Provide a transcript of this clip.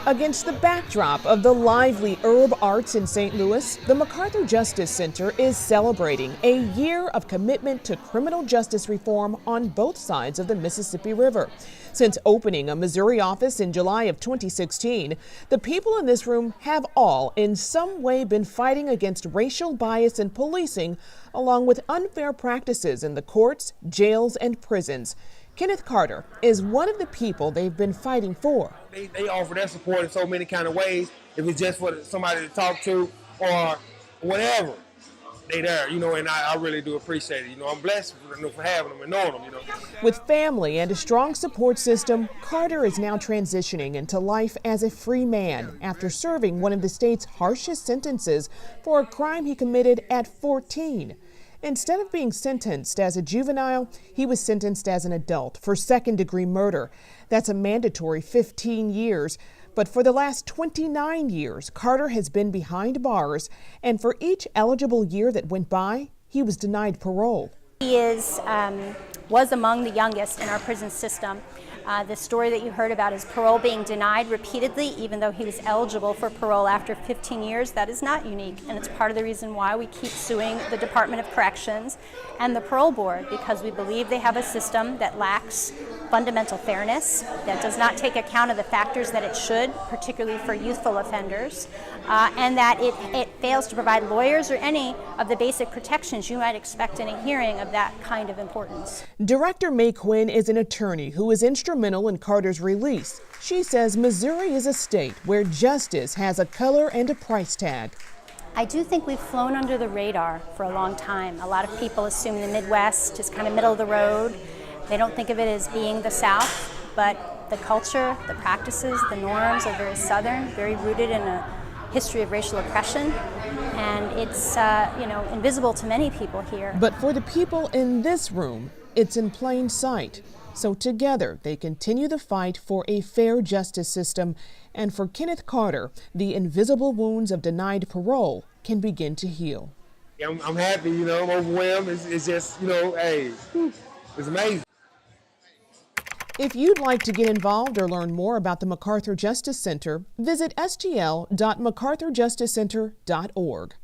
Against the backdrop of the lively herb arts in St. Louis, the McArthur Justice Center is celebrating a year of commitment to criminal justice reform on both sides of the Mississippi River. Since opening a Missouri office in July of 2016, the people in this room have all in some way been fighting against racial bias in policing, along with unfair practices in the courts, jails, and prisons. Kenneth Carter is one of the people they've been fighting for. They offer their support in so many kind of ways. If it's just for somebody to talk to or whatever, they there, and I really do appreciate it. I'm blessed for having them and knowing them, With family and a strong support system, Carter is now transitioning into life as a free man after serving one of the state's harshest sentences for a crime he committed at 14. Instead of being sentenced as a juvenile, he was sentenced as an adult for second-degree murder. That's a mandatory 15 years. But for the last 29 years, Carter has been behind bars, and for each eligible year that went by, he was denied parole. He was among the youngest in our prison system. The story that you heard about his parole being denied repeatedly, even though he was eligible for parole after 15 years, that is not unique. And it's part of the reason why we keep suing the Department of Corrections and the Parole Board, because we believe they have a system that lacks fundamental fairness, that does not take account of the factors that it should, particularly for youthful offenders, and that it fails to provide lawyers or any of the basic protections you might expect in a hearing of that kind of importance. Director May Quinn is an attorney who was instrumental in Carter's release. She says Missouri is a state where justice has a color and a price tag. I do think we've flown under the radar for a long time. A lot of people assume the Midwest is kind of middle of the road. They don't think of it as being the South, but the culture, the practices, the norms are very Southern, very rooted in a history of racial oppression, and it's invisible to many people here. But for the people in this room, it's in plain sight. So together, they continue the fight for a fair justice system, and for Kenneth Carter, the invisible wounds of denied parole can begin to heal. Yeah, I'm happy, I'm overwhelmed. It's just, hey, it's amazing. If you'd like to get involved or learn more about the McArthur Justice Center, visit stl.macarthurjusticecenter.org.